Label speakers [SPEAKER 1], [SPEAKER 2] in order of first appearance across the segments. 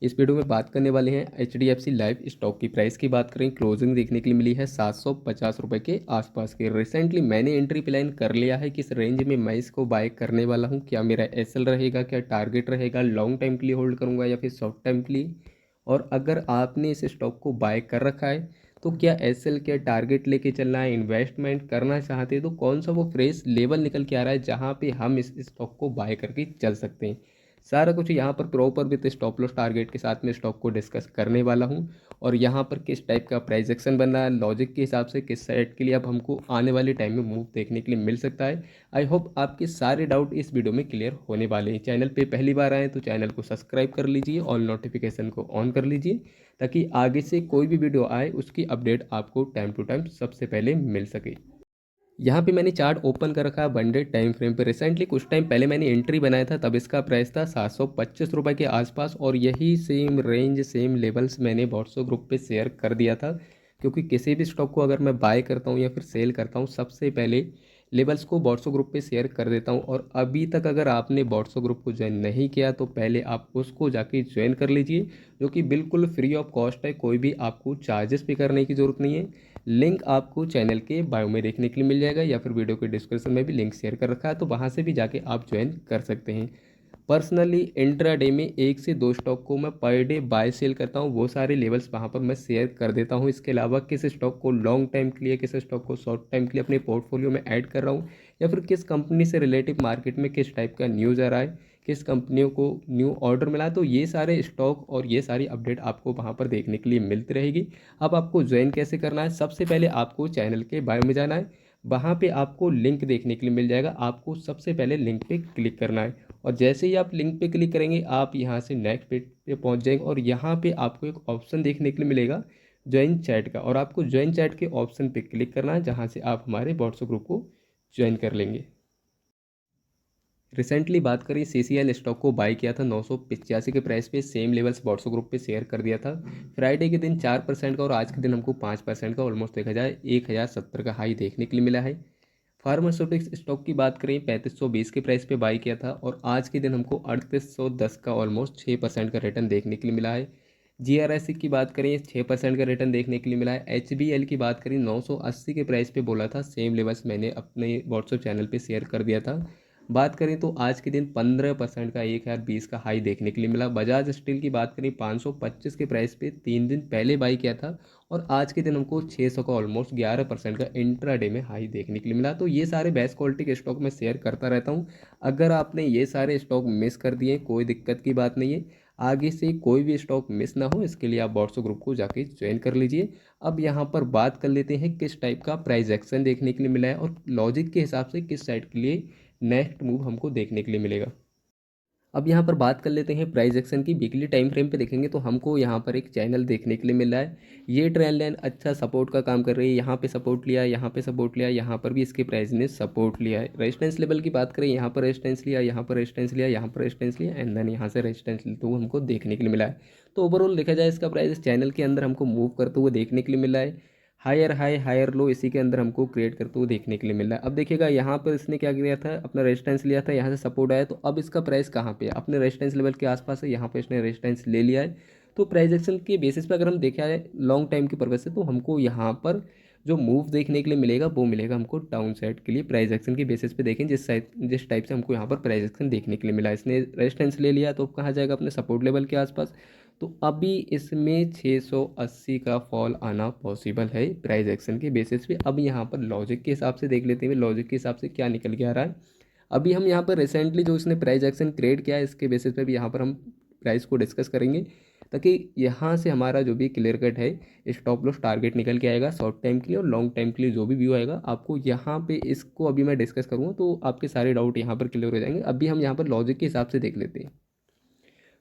[SPEAKER 1] इस वीडियो में बात करने वाले हैं HDFC लाइफ स्टॉक की प्राइस की बात करें। क्लोजिंग देखने के लिए मिली है 750 रुपये के आसपास की। रिसेंटली मैंने एंट्री प्लान कर लिया है किस रेंज में मैं इसको बाय करने वाला हूं। क्या मेरा एसएल रहेगा, क्या टारगेट रहेगा, लॉन्ग टाइम के लिए होल्ड करूंगा या फिर शॉर्ट टाइम के लिए। और अगर आपने इस स्टॉक को बाय कर रखा है तो क्या एसएल, क्या टारगेट लेके चलना है, इन्वेस्टमेंट करना चाहते हैं तो कौन सा वो फ्रेश लेवल निकल के आ रहा है जहाँ पे हम इस स्टॉक को बाय करके चल सकते हैं। सारा कुछ यहाँ पर proper with stop loss target के साथ में स्टॉक को डिस्कस करने वाला हूँ। और यहाँ पर किस टाइप का प्राइस एक्शन बन रहा है, लॉजिक के हिसाब से किस साइड के लिए अब हमको आने वाले टाइम में मूव देखने के लिए मिल सकता है। आई होप आपके सारे डाउट इस वीडियो में क्लियर होने वाले हैं। चैनल पे पहली बार आए तो चैनल को सब्सक्राइब कर लीजिए और नोटिफिकेशन को ऑन कर लीजिए ताकि आगे से कोई भी वीडियो आए उसकी अपडेट आपको टाइम टू टाइम सबसे पहले मिल सके। यहाँ पे मैंने चार्ट ओपन कर रखा है 1 डे टाइम फ्रेम पे। रिसेंटली कुछ टाइम पहले मैंने एंट्री बनाया था, तब इसका प्राइस था 725 रुपये के आसपास। और यही सेम रेंज, सेम लेवल्स मैंने व्हाट्सएप ग्रुप पे शेयर कर दिया था, क्योंकि किसी भी स्टॉक को अगर मैं बाय करता हूँ या फिर सेल करता हूँ सबसे पहले लेवल्स को व्हाट्सएप ग्रुप पे शेयर कर देता हूँ। और अभी तक अगर आपने व्हाट्सएप ग्रुप को ज्वाइन नहीं किया तो पहले आप उसको जाके ज्वाइन कर लीजिए, जो कि बिल्कुल फ्री ऑफ कॉस्ट है। कोई भी आपको चार्जेस पे करने की ज़रूरत नहीं है। लिंक आपको चैनल के बायो में देखने के लिए मिल जाएगा या फिर वीडियो के डिस्क्रिप्शन में भी लिंक शेयर कर रखा है, तो वहाँ से भी जाके आप ज्वाइन कर सकते हैं। पर्सनली इंट्राडे में 1 से 2 स्टॉक को मैं पर डे बाय सेल करता हूँ, वो सारे लेवल्स वहाँ पर मैं शेयर कर देता हूँ। इसके अलावा किस स्टॉक को लॉन्ग टाइम के लिए, किस स्टॉक को शॉर्ट टाइम के लिए अपने पोर्टफोलियो में ऐड कर रहा हूँ, या फिर किस कंपनी से रिलेटिव मार्केट में किस टाइप का न्यूज़ आ रहा है, किस कंपनियों को न्यू ऑर्डर मिला है, तो ये सारे स्टॉक और ये सारी अपडेट आपको वहाँ पर देखने के लिए मिलती रहेगी। अब आपको ज्वाइन कैसे करना है, सबसे पहले आपको चैनल के बायो में जाना है। वहाँ पे आपको लिंक देखने के लिए मिल जाएगा, आपको सबसे पहले लिंक पे क्लिक करना है। और जैसे ही आप लिंक पे क्लिक करेंगे आप यहाँ से नेक्स्ट पेज पे पहुँच जाएंगे और यहाँ पे आपको एक ऑप्शन देखने के लिए मिलेगा ज्वाइन चैट का। और आपको ज्वाइन चैट के ऑप्शन पे क्लिक करना है, जहाँ से आप हमारे व्हाट्सएप ग्रुप को ज्वाइन कर लेंगे। रिसेंटली बात करें, CCL स्टॉक को बाय किया था 985 के प्राइस पे। सेम लेवल्स व्हाट्सएप ग्रुप पे शेयर कर दिया था। फ्राइडे के दिन 4% का और आज के दिन हमको 5% का ऑलमोस्ट देखा जाए 1070 का हाई देखने के लिए मिला है। फार्मास्यूटिक्स स्टॉक की बात करें, 3520 के प्राइस पे बाय किया था और आज के दिन हमको 3810 का ऑलमोस्ट 6% का रिटर्न देखने के लिए मिला है। GRSC की बात करें, 6% का रिटर्न देखने के लिए मिला है। HBL की बात करें, 980 के प्राइस पे बोला था, सेम लेवल्स मैंने अपने व्हाट्सएप चैनल पे शेयर कर दिया था। बात करें तो आज के दिन 15% का 1020 का हाई देखने के लिए मिला। बजाज स्टील की बात करें, 525 के प्राइस पे 3 दिन पहले बाई किया था और आज के दिन हमको 600 का ऑलमोस्ट 11% का इंट्राडे में हाई देखने के लिए मिला। तो ये सारे बेस्ट क्वालिटी के स्टॉक मैं शेयर करता रहता हूँ। अगर आपने ये सारे स्टॉक मिस कर दिए कोई दिक्कत की बात नहीं है, आगे से कोई भी स्टॉक मिस ना हो इसके लिए आप व्हाट्सएप ग्रुप को जाके ज्वाइन कर लीजिए। अब यहाँ पर बात कर लेते हैं किस टाइप का प्राइस एक्शन देखने के लिए मिला है और लॉजिक के हिसाब से किस साइड के लिए नेक्स्ट मूव हमको देखने के लिए मिलेगा। अब यहाँ पर बात कर लेते हैं प्राइस एक्शन की। वीकली टाइम फ्रेम पे देखेंगे तो हमको यहाँ पर एक चैनल देखने के लिए मिल रहा है। ये ट्रेंड लाइन अच्छा सपोर्ट का काम कर रही है। यहाँ पे सपोर्ट लिया, यहाँ पे सपोर्ट लिया, यहाँ पर भी इसके प्राइस ने सपोर्ट लिया है। रेजिस्टेंस लेवल की बात करें, यहाँ पर रेजिस्टेंस लिया, यहाँ पर रेजिस्टेंस लिया, यहाँ पर रेजिस्टेंस लिया एंड देन यहाँ से रेजिस्टेंस तो हमको देखने के लिए मिला है। तो ओवरऑल देखा जाए इसका प्राइस चैनल के अंदर हमको मूव करते हुए देखने के लिए मिला है। हायर हाई हायर लो इसी के अंदर हमको क्रिएट करते हुए देखने के लिए मिल रहा है। अब देखिएगा यहाँ पर इसने क्या किया था, अपना रेजिस्टेंस लिया था, यहाँ से सपोर्ट आया, तो अब इसका प्राइस कहाँ पे है, अपने रेजिस्टेंस लेवल के आसपास है। यहाँ पे इसने रेजिस्टेंस ले लिया है। तो प्राइस एक्शन के बेसिस पर अगर हम देखा जाए लॉन्ग टाइम की पर्पज से, तो हमको यहाँ पर जो मूव देखने के लिए मिलेगा वो मिलेगा हमको डाउन साइड के लिए। प्राइस एक्शन के बेसिस पे देखें जिस टाइप से हमको यहाँ पर प्राइस एक्शन देखने के लिए मिला, इसने रेजिस्टेंस ले लिया तो कहाँ जाएगा, अपने सपोर्ट लेवल के आसपास। तो अभी इसमें 680 का फॉल आना पॉसिबल है प्राइस एक्शन के बेसिस पे। अब यहाँ पर लॉजिक के हिसाब से देख लेते हैं, लॉजिक के हिसाब से क्या निकल के आ रहा है। अभी हम यहाँ पर रिसेंटली जो इसने प्राइस एक्शन क्रिएट किया है इसके बेसिस पे भी यहाँ पर हम प्राइस को डिस्कस करेंगे, ताकि यहाँ से हमारा जो भी क्लियर कट है स्टॉप लॉस टारगेट निकल के आएगा शॉर्ट टाइम के लिए और लॉन्ग टाइम के लिए जो भी व्यू आएगा आपको यहाँ पे इसको अभी मैं डिस्कस करूँगा तो आपके सारे डाउट यहाँ पर क्लियर हो जाएंगे। अभी हम यहाँ पर लॉजिक के हिसाब से देख लेते हैं।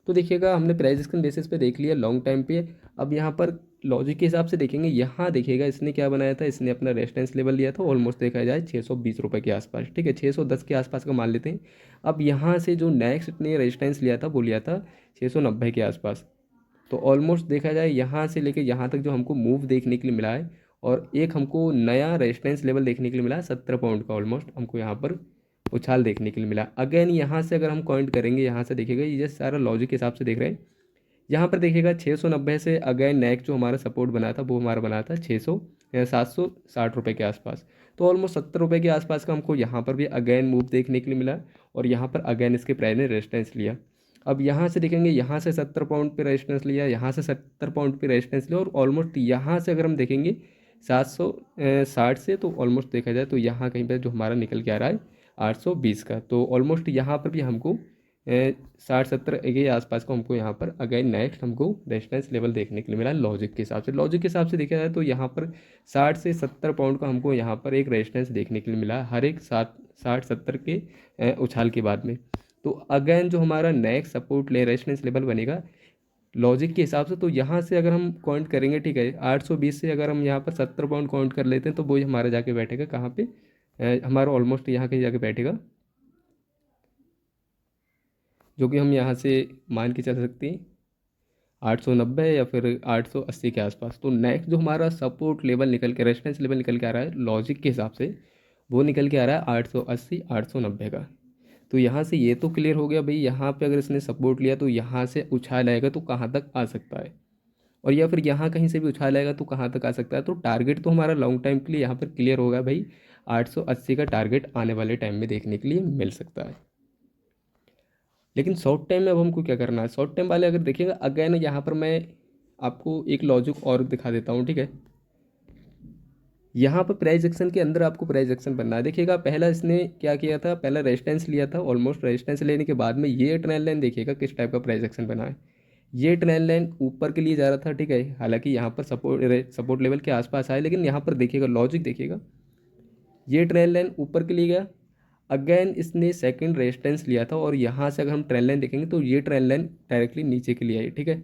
[SPEAKER 1] तो देखिएगा हमने प्राइस एक्शन बेसिस पे देख लिया लॉन्ग टाइम पे। अब यहाँ पर लॉजिक के हिसाब से देखेंगे, यहाँ देखिएगा इसने क्या बनाया था, इसने अपना रेजिस्टेंस लेवल लिया था ऑलमोस्ट देखा जाए 620 रुपये के आसपास, ठीक है 610 के आसपास का मान लेते हैं। अब यहाँ से जो नेक्स्ट इसने रेजिस्टेंस लिया था वो लिया था 690 के आसपास। तो ऑलमोस्ट देखा जाए यहाँ से लेके यहाँ तक जो हमको मूव देखने के लिए मिला है और एक हमको नया रेजिस्टेंस लेवल देखने के लिए मिला है 17 पॉइंट का ऑलमोस्ट हमको यहाँ पर उछाल देखने के लिए मिला। अगेन यहाँ से अगर हम काउंट करेंगे, यहाँ से देखिएगा ये सारा लॉजिक के हिसाब से देख रहे हैं, यहाँ पर देखिएगा 690 से अगेन नेक्स्ट जो हमारा सपोर्ट बना था वो हमारा बना था 760 रुपये के आसपास। तो ऑलमोस्ट 70 रुपये के आसपास का हमको यहाँ पर भी अगेन मूव देखने के लिए मिला और यहाँ पर अगेन इसके प्राइस ने रेजिस्टेंस लिया। अब यहाँ से देखेंगे, यहाँ से 70 पॉइंट पे रेजिस्टेंस लिया, यहाँ से 70 पॉइंट पे रेजिस्टेंस लिया और ऑलमोस्ट यहाँ से अगर हम देखेंगे 760 से, तो ऑलमोस्ट देखा जाए तो यहाँ कहीं पर जो हमारा निकल के आ रहा है 820 का। तो ऑलमोस्ट यहाँ पर भी हमको 60-70 के आसपास को हमको यहाँ पर अगेन नेक्स्ट हमको रेजिस्टेंस लेवल देखने के लिए मिला लॉजिक के हिसाब से। लॉजिक के हिसाब से देखा जाए तो यहाँ पर 60 से 70 पॉइंट का हमको यहाँ पर एक रेजिस्टेंस देखने के लिए मिला हर एक 60-70 के उछाल के बाद में। तो अगेन जो हमारा नेक्स्ट सपोर्ट ले रेजिस्टेंस लेवल बनेगा लॉजिक के हिसाब से, तो यहाँ से अगर हम काउंट करेंगे, ठीक है, 820 से अगर हम यहाँ पर 70 पॉइंट काउंट कर लेते हैं तो वही हमारा जाके बैठेगा कहाँ पे, हमारा ऑलमोस्ट यहाँ कहीं जाके बैठेगा, जो कि हम यहाँ से मान के चल सकते हैं 890 या फिर 880 के आसपास। तो नेक्स्ट जो हमारा सपोर्ट लेवल निकल के रेजिस्टेंस लेवल निकल के आ रहा है लॉजिक के हिसाब से, वो निकल के आ रहा है 880 890 का। तो यहाँ से ये तो क्लियर हो गया भाई, यहाँ पे अगर इसने सपोर्ट लिया तो यहाँ से उछाल आएगा तो कहाँ तक आ सकता है, और या फिर यहाँ कहीं से भी उछाल आएगा तो कहाँ तक आ सकता है। तो टारगेट तो हमारा लॉन्ग टाइम के लिए यहाँ पर क्लियर होगा भाई, 880 का टारगेट आने वाले टाइम में देखने के लिए मिल सकता है। लेकिन शॉर्ट टाइम में अब हमको क्या करना है, शॉर्ट टाइम वाले अगर देखिएगा अगेन यहाँ पर मैं आपको एक लॉजिक और दिखा देता हूँ, ठीक है। यहाँ पर प्राइस एक्शन के अंदर आपको प्राइस एक्शन बनना है। देखिएगा पहला इसने क्या किया था, पहला रेजिस्टेंस लिया था, ऑलमोस्ट रेजिस्टेंस लेने के बाद में ये ट्रेंड लाइन देखिएगा किस टाइप का प्राइस एक्शन बना है। ये ट्रेंड लाइन ऊपर के लिए जा रहा था, ठीक है, हालांकि यहाँ पर सपोर्ट लेवल के आसपास आए, लेकिन यहाँ पर देखिएगा लॉजिक देखिएगा, ये ट्रेंड लाइन ऊपर के लिए गया, अगेन इसने सेकंड रेजिस्टेंस लिया था और यहाँ से अगर हम ट्रेंड लाइन देखेंगे तो ये ट्रेंड लाइन डायरेक्टली नीचे के लिए आई, ठीक है।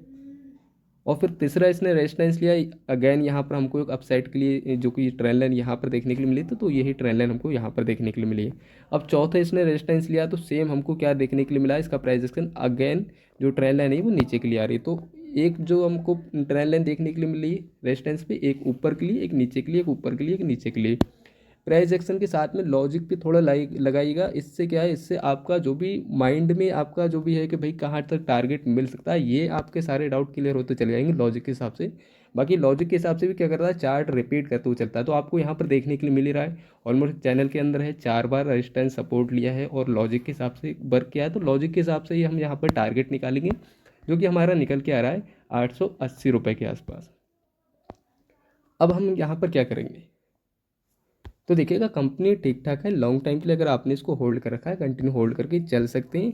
[SPEAKER 1] और फिर तीसरा इसने रेजिस्टेंस लिया, अगेन यहाँ पर हमको एक अपसाइड के लिए जो कि ट्रेंड लाइन यहाँ पर देखने के लिए मिली थी, तो यही ट्रेंड लाइन हमको यहाँ पर देखने के लिए मिली है। अब चौथा इसने रेजिस्टेंस लिया तो सेम हमको क्या देखने के लिए मिला, इसका प्राइस एक्शन अगेन जो ट्रेंड लाइन है वो नीचे के लिए आ रही है। तो एक जो हमको ट्रेंड लाइन देखने के लिए मिली रेजिस्टेंस पे, एक ऊपर के लिए, एक नीचे के लिए, एक ऊपर के लिए, एक नीचे के लिए। प्राइस एक्शन के साथ में लॉजिक भी थोड़ा लगाइएगा। इससे क्या है, इससे आपका जो भी माइंड में आपका जो भी है कि भाई कहाँ तक टारगेट मिल सकता है, ये आपके सारे डाउट क्लियर होते चले जाएंगे लॉजिक के हिसाब से। बाकी लॉजिक के हिसाब से भी क्या करता है, चार्ट रिपीट करते हुए चलता है। तो आपको यहाँ पर देखने के लिए मिल ही रहा है, ऑलमोस्ट चैनल के अंदर है 4 बार रेजिस्टेंस सपोर्ट लिया है और लॉजिक के हिसाब से वर्क किया है। तो लॉजिक के हिसाब से ही हम यहाँ पर टारगेट निकालेंगे, जो कि हमारा निकल के आ रहा है 880 रुपये के आसपास। अब हम यहाँ पर क्या करेंगे, तो देखिएगा कंपनी ठीक ठाक है लॉन्ग टाइम के लिए, अगर आपने इसको होल्ड कर रखा है कंटिन्यू होल्ड करके चल सकते हैं।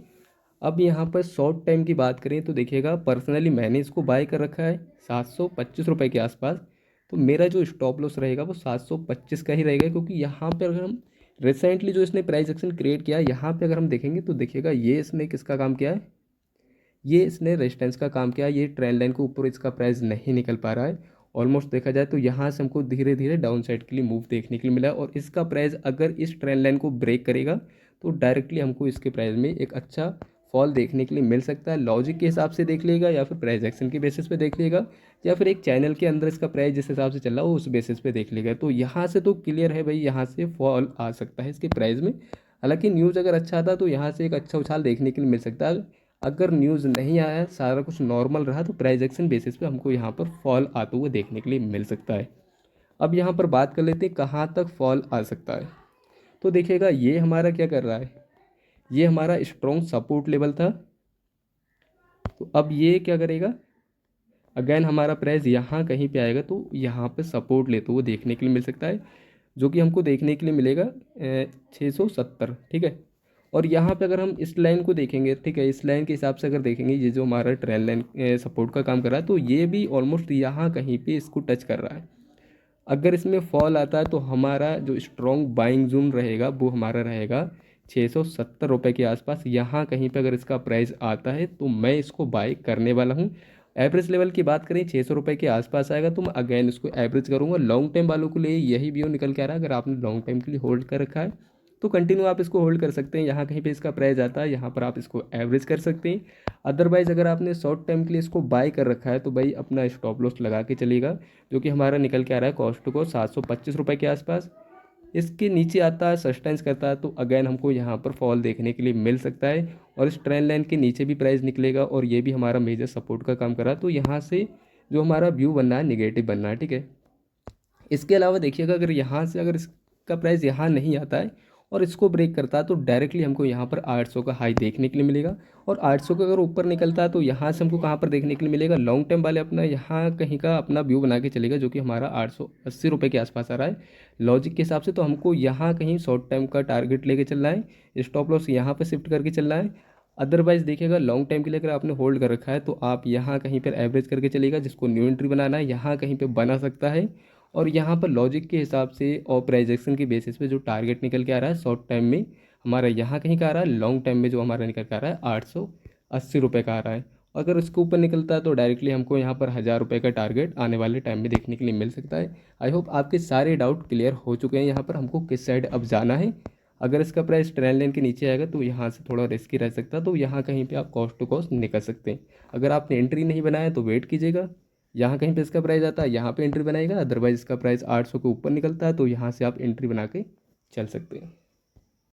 [SPEAKER 1] अब यहाँ पर शॉर्ट टाइम की बात करें तो देखिएगा पर्सनली मैंने इसको बाय कर रखा है 725 रुपये के आसपास। तो मेरा जो स्टॉप लॉस रहेगा वो 725 का ही रहेगा, क्योंकि यहाँ पर अगर हम रिसेंटली जो इसने प्राइस एक्शन क्रिएट किया है यहाँ पर अगर हम देखेंगे तो देखिएगा ये इसने किसका काम किया है, ये इसने रेजिस्टेंस का काम किया है। ये ट्रेंड लाइन के ऊपर इसका प्राइस नहीं निकल पा रहा है। ऑलमोस्ट देखा जाए तो यहाँ से हमको धीरे धीरे डाउन साइड के लिए मूव देखने के लिए मिला है, और इसका प्राइस अगर इस ट्रेंड लाइन को ब्रेक करेगा तो डायरेक्टली हमको इसके प्राइस में एक अच्छा फॉल देखने के लिए मिल सकता है। लॉजिक के हिसाब से देख लेगा या फिर प्राइस एक्शन के बेसिस पे देख लेगा, या फिर एक चैनल के अंदर इसका प्राइस जिस हिसाब से चल रहा हो उस बेसिस पे देख लेगा। तो यहाँ से तो क्लियर है भाई, यहाँ से फॉल आ सकता है इसके प्राइस में। हालांकि न्यूज़ अगर अच्छा था तो यहाँ से एक अच्छा उछाल देखने के लिए मिल सकता है। अगर न्यूज़ नहीं आया, सारा कुछ नॉर्मल रहा, तो प्राइस एक्शन बेसिस पे हमको यहाँ पर फॉल आते हुए देखने के लिए मिल सकता है। अब यहाँ पर बात कर लेते हैं कहाँ तक फॉल आ सकता है। तो देखिएगा ये हमारा क्या कर रहा है, ये हमारा स्ट्रॉन्ग सपोर्ट लेवल था। तो अब ये क्या करेगा, अगेन हमारा प्राइस यहाँ कहीं पे आएगा तो यहाँ पे सपोर्ट लेते हुए देखने के लिए मिल सकता है, जो कि हमको देखने के लिए मिलेगा 670, ठीक है। और यहाँ पे अगर हम इस लाइन को देखेंगे, ठीक है, इस लाइन के हिसाब से अगर देखेंगे, ये जो हमारा ट्रेंड लाइन सपोर्ट का काम कर रहा है, तो ये भी ऑलमोस्ट यहाँ कहीं पे इसको टच कर रहा है। अगर इसमें फॉल आता है तो हमारा जो स्ट्रॉन्ग बाइंग जोन रहेगा वो हमारा रहेगा 670 रुपये के आसपास। यहाँ कहीं पे अगर इसका प्राइस आता है तो मैं इसको बाय करने वाला हूँ। एवरेज लेवल की बात करें 600 रुपये के आसपास आएगा तो मैं अगेन इसको एवरेज करूँगा। लॉन्ग टाइम वालों के लिए यही व्यू निकल के आ रहा है। अगर आपने लॉन्ग टाइम के लिए होल्ड कर रखा है तो कंटिन्यू आप इसको होल्ड कर सकते हैं। यहाँ कहीं पे इसका प्राइस आता है, यहाँ पर आप इसको एवरेज कर सकते हैं। अदरवाइज़ अगर आपने शॉर्ट टाइम के लिए इसको बाय कर रखा है तो भाई अपना स्टॉप लॉस लगा के चलिएगा, जो कि हमारा निकल के आ रहा है कॉस्ट को 725 रुपये के आसपास। इसके नीचे आता है, सस्टेंस करता है, तो अगेन हमको यहाँ पर फॉल देखने के लिए मिल सकता है और इस ट्रेंड लाइन के नीचे भी प्राइस निकलेगा और ये भी हमारा मेजर सपोर्ट का काम कर रहा है। तो यहाँ से जो हमारा व्यू बनना है निगेटिव बनना है, ठीक है। इसके अलावा देखिएगा, अगर यहाँ से अगर इसका प्राइस यहाँ नहीं आता है और इसको ब्रेक करता है तो डायरेक्टली हमको यहाँ पर 800 का हाई देखने के लिए मिलेगा। और 800 का अगर ऊपर निकलता है तो यहाँ से हमको कहाँ पर देखने के लिए मिलेगा, लॉन्ग टर्म वाले अपना यहाँ कहीं का अपना व्यू बना के चलेगा, जो कि हमारा 880 रुपये के आसपास आ रहा है लॉजिक के हिसाब से। तो हमको यहाँ कहीं शॉर्ट टाइम का टारगेट लेके चलना है, स्टॉप लॉस यहाँ पर शिफ्ट करके चलना है। अदरवाइज देखिएगा, लॉन्ग टाइम के लिए अगर आपने होल्ड कर रखा है तो आप यहाँ कहीं पर एवरेज करके चलेगा, जिसको न्यू एंट्री बनाना है यहाँ कहीं पर बना सकता है। और यहाँ पर लॉजिक के हिसाब से और प्राइजेक्शन के बेसिस पे जो टारगेट निकल के आ रहा है शॉर्ट टाइम में हमारा यहाँ कहीं का आ रहा है, लॉन्ग टाइम में जो हमारा निकल के आ रहा है 880 रुपये का आ रहा है। अगर उसके ऊपर निकलता है तो डायरेक्टली हमको यहाँ पर 1000 रुपये का टारगेट आने वाले टाइम में देखने के लिए मिल सकता है। आई होप आपके सारे डाउट क्लियर हो चुके हैं यहाँ पर हमको किस साइड अब जाना है। अगर इसका प्राइस ट्रेंड लाइन के नीचे आएगा तो यहाँ से थोड़ा रिस्की रह सकता है, तो यहाँ कहीं पे आप कॉस्ट टू कॉस्ट निकल सकते हैं। अगर आपने एंट्री नहीं बनाया तो वेट कीजिएगा, यहाँ कहीं पे इसका प्राइस आता है यहाँ पे एंट्री बनाएगा। अदरवाइज इसका प्राइस 800 के ऊपर निकलता है तो यहाँ से आप एंट्री बना के चल सकते हैं।